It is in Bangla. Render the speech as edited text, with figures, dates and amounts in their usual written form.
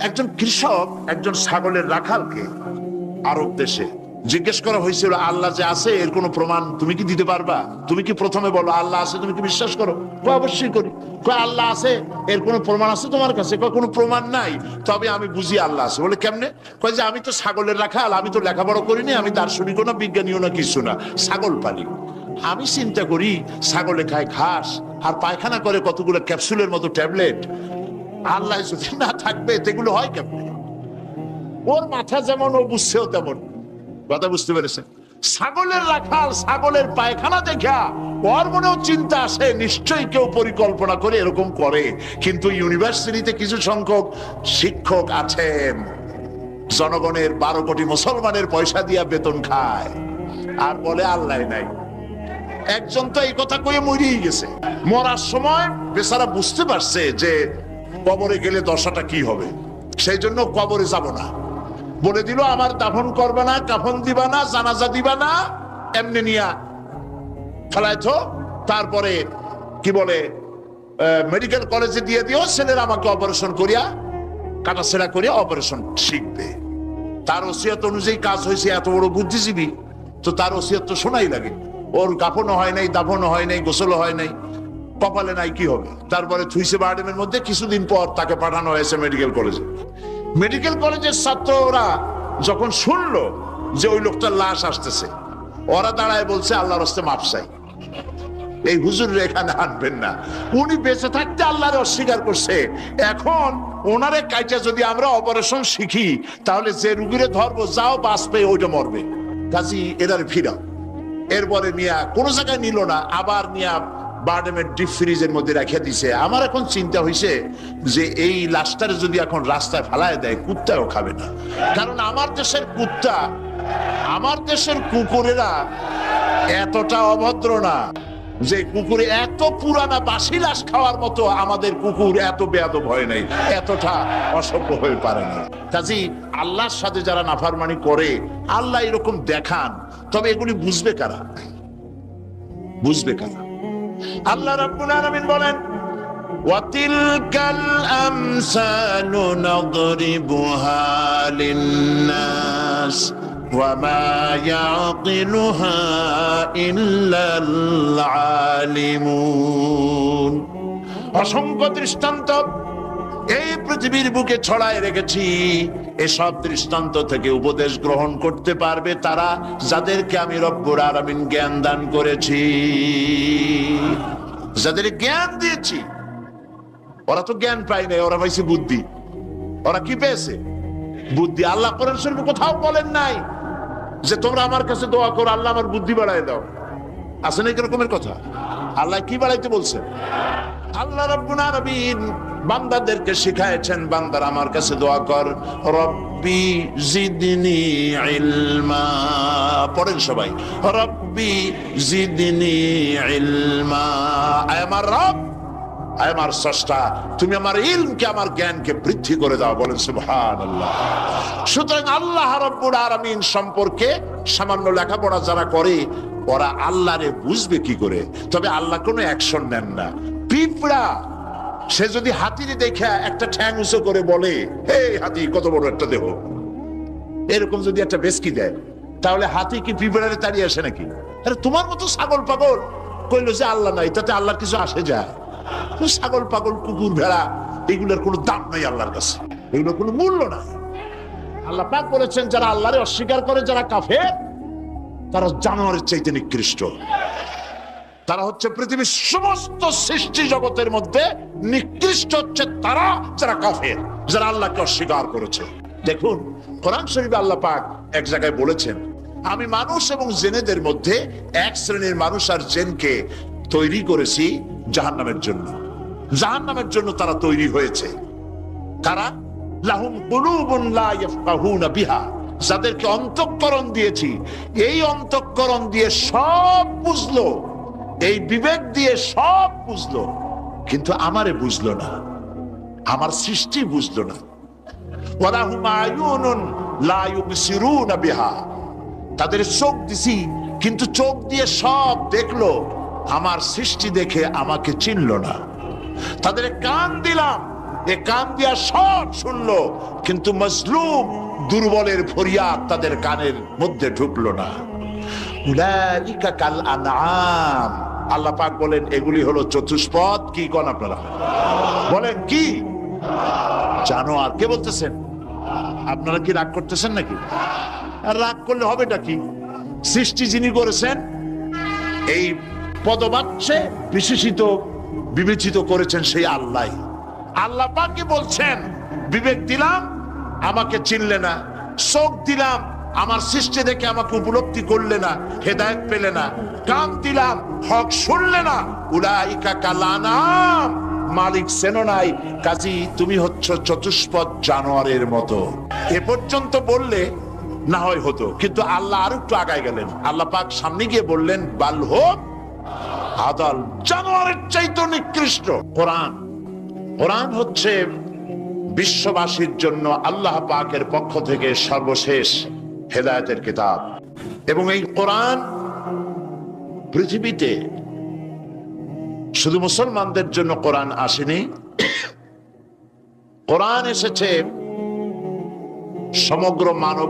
একজন কৃষক একজন ছাগলের রাখালকে আরব দেশে জিজ্ঞেস করা হয়েছিল, আল্লাহ যে আছে এর কোনো প্রমাণ তুমি কি দিতে পারবা? তুমি কি প্রথমে বলো আল্লাহ আছে, তুমি কি বিশ্বাস করো? অবশ্যই করি। আল্লাহ আছে এর কোনো প্রমাণ আছে তোমার কাছে? কোনো প্রমাণ নাই, তবে আমি বুঝি আল্লাহ আছে। বলে কেমনে? কয় যে আমি তো ছাগলের রাখাল, আমি তো লেখাপড়া করিনি, আমি দার্শনিকও না বিজ্ঞানীও না কিছু না, ছাগল পালি। আমি চিন্তা করি ছাগলে খায় ঘাস আর পায়খানা করে কতগুলো ক্যাপসুলের মতো ট্যাবলেট, আল্লাহ যদি না থাকবে এগুলো হয় কেমনে? ওর মাথা যেমন ও বুঝছেও তেমন। কথা বুঝতে পেরেছেন? ছাগলের রাখাল ছাগলের পায়খানা দেখা ওর মনেও চিন্তা আসে, নিশ্চয়ই কেউ পরিকল্পনা করে এরকম করে। কিন্তু ইউনিভার্সিটিতে কিছু সংখ্যক শিক্ষক আছেন জনগণের 12 কোটি মুসলমানের পয়সা দিয়া বেতন খায় আর বলে আল্লাহ নাই। একজন তো এই কথা কয়ে মরেই গেছে। মরার সময় বেচারা বুঝতে পারছে যে কবরে গেলে দশাটা কি হবে, সেই জন্য কবরে যাব না। বলে দিল আমার দাফন করবে না, কাফন দিবা না, জানাজা দিবা না, এমনি নিয়া ফেলাইতো। তারপরে কি বলে মেডিকেল কলেজে দিয়ে দিও, ছেলেরা আমাকে অপারেশন করিয়া কাটাছেড়া করিয়া অপারেশন শিখবে। তার ওসিয়ত অনুযায়ী কাজ হয়েছে। এত বড় বুদ্ধিজীবী, তো তার ওসিয়ত তো শোনাই লাগে। ওর কাফনও হয় নাই, দাফনও হয় নাই, গোসলও হয় নাই, কপালে নাই, কি হবে? তারপরে থুইসে বার্ডেমের মধ্যে কিছুদিন পর তাকে পাঠানো হয়েছে মেডিকেল কলেজে। মেডিকেল কলেজের ছাত্ররা যখন শুনলো যে ওই লোকটার লাশ আসতেছে, ওরা দাঁড়ায় বলছে আল্লাহর রাস্তে মাপ চাই, এই হুজুর এখানে আনবেন না। উনি বেঁচে থাকতে আল্লাহরে অস্বীকার করছে, এখন ওনারে কাইটা যদি আমরা অপারেশন শিখি তাহলে যে রুগীরে ধরবো যাও বাঁচবে ওইটা মরবে, কাজী এদারে ফিরাও। এরপরে নিয়া কোনো জায়গায় নিল না, আবার নিয়া বার্ডেমের ডিপ ফ্রিজের মধ্যে রেখে দিছে। আমার এখন চিন্তা হয়েছে যে এই লাশটারে যদি এখন রাস্তায় ফেলায় দেয় কুত্তাও খাবে না, কারণ আমার দেশের কুত্তা, আমার দেশের কুকুরেরা এতটা অভদ্র না যে কুকুরে এত পুরানা বাসি লাশ খাওয়ার মতো আমাদের কুকুর এত বেয়াদব হয় নাই, এতটা অসভ্য হয়ে পারে না। কাজী আল্লাহর সাথে যারা নাফরমানি করে আল্লাহ এরকম দেখান, তবে এগুলি বুঝবে কারা? বুঝবে কারা? আল্লাহ রাব্বুল আলামিন বলেন ওয়াতিলকাল আমসালু নাদরিবুহা লিন্নাস ওয়া মা ইয়াকিলুহা ইল্লাল আলিমুন। অসংখ্য দৃষ্টান্ত এই পৃথিবীর বুকে ছড়ায় রেখেছি, এসব দৃষ্টান্ত থেকে উপদেশ গ্রহণ করতে পারবে তারা যাদেরকে আমি রব্বুল আলামিন জ্ঞান দান করেছি, যাদের জ্ঞান দিয়েছি। ওরা তো জ্ঞান পায় নাই, ওরা পাইছে বুদ্ধি। ওরা কি পেয়েছে? বুদ্ধি। আল্লাহ কোরআন শরীফে কোথাও বলেন নাই যে তোমরা আমার কাছে দোয়া করো আল্লাহ আমার বুদ্ধি বাড়ায় দাও। আছে না এরকমের কথা? আল্লাহ কি বাড়াইতে বলছেন? আল্লাহ রাব্বুল আলামিন বান্দাদেরকে শিখায়েছেন, বান্দার আমার কাছে দোয়া কর, রব্বি জিদনি ইলমা। পড়েন সবাই, রব্বি জিদনি ইলমা। আয় আমার রব, আয় আমার স্রষ্টা, তুমি আমার ইলমকে, আমার জ্ঞানকে বৃদ্ধি করে দাও। বলেন সুবহানাল্লাহ। সুতরাং আল্লাহ রাব্বুল আলামিন সম্পর্কে সামান্য লেখাপড়া যারা করে ওরা আল্লাহরে বুঝবে কি করে? তবে আল্লাহ কোনো অ্যাকশন নেন না। পিঁপড়া সে যদি হাতির দেখে একটা ঠ্যাং উঁচু করে বলে হে হাতি কত বড় একটা দেহ, এরকম যদি একটা বেসকি দেয়, তাহলে হাতি কি পিঁপড়ারে তাড়িয়ে আসে নাকি? আরে তোমার মতো ছাগল পাগল কইলো যে আল্লাহ নাই, তাতে আল্লাহর কিছু আসে যায়? ছাগল পাগল কুকুর ভেড়া এগুলোর কোনো দাম নাই আল্লাহর কাছে, এগুলোর কোনো মূল্য নাই। আল্লাহ পাক বলেছেন যারা আল্লাহরে অস্বীকার করে, যারা কাফের, তারা জানোয়ারের চাইতে নিকৃষ্ট। তারা হচ্ছে পৃথিবীর সমস্ত সৃষ্টি জগতের মধ্যে নিকৃষ্ট হচ্ছে তারা যারা কাফের, যারা আল্লাহকে অস্বীকার করেছে। দেখুন কোরআন শরীফে আল্লাহ পাক এক জায়গায় বলেছেন, আমি মানুষ এবং জিনেদের মধ্যে এক শ্রেণীর মানুষ আর জিনকে তৈরি করেছি জাহান্নামের জন্য। জাহান্নামের জন্য তারা তৈরি হয়েছে। কারা? লাহুম কুলুবুন লা ইয়াফকাহুনা বিহা, যাদেরকে অন্তঃকরণ দিয়েছি, এই অন্তঃকরণ দিয়ে সব বুঝলো, এই বিবেক দিয়ে সব বুঝলো, কিন্তু আমারে বুঝলো না, আমার সৃষ্টি বুঝলো না। ওয়ালাহুম আয়ুনুন লা ইউবসিরুনা বিহা, তাদের চোখ দিছি কিন্তু চোখ দিয়ে সব দেখলো, আমার সৃষ্টি দেখে আমাকে চিনলো না। তাদের কান দিলাম এ কান দিয়া সব শুনলো, কিন্তু মজলুম দুর্বলের ফরিয়াদ তাদের কানের মধ্যে ঢুকলো না। উলাইকা কাল আনআম, আল্লাহ পাক বলেন এগুলি হলো চতুষ্পদ। কি কোন আপনারা বলেন কি? জানোয়ার। কে বলতেছেন? আপনারা কি রাগ করতেছেন নাকি? আর রাগ করলে হবেটা কি? সৃষ্টি যিনি করেছেন, এই পদবাচ্যে বিশেষিত বিবেচিত করেছেন সেই আল্লাহ। আল্লাহ পাকই বলছেন বিবেক দিলাম, আমাকে চিনলে না, চোখ দিলাম, আমার সৃষ্টি দেখে আমাকে উপলব্ধি করলে না, হেদায়েত পেলে না, কান দিলাম, হক শুনলে না, উলাইকা কাল আনআম, মালিক চেনো নাই, কাজী তুমি হচ্ছ চতুষ্পদ জানোয়ারের মতো। এ পর্যন্ত বললে না হয় হতো, কিন্তু আল্লাহ আর একটু আগায় গেলেন। আল্লাহ পাক সামনে গিয়ে বললেন বাল হোক আদাল, জানোয়ারের চাইতে নিকৃষ্ট। কোরআন, কোরআন হচ্ছে বিশ্ববাসীর জন্য আল্লাহ পাকের পক্ষ থেকে সর্বশেষ হেদায়েতের কিতাব। এবং এই কোরআন পৃথিবীতে শুধু মুসলমানদের জন্য কোরআন আসেনি, কোরআন এসেছে সমগ্র মানব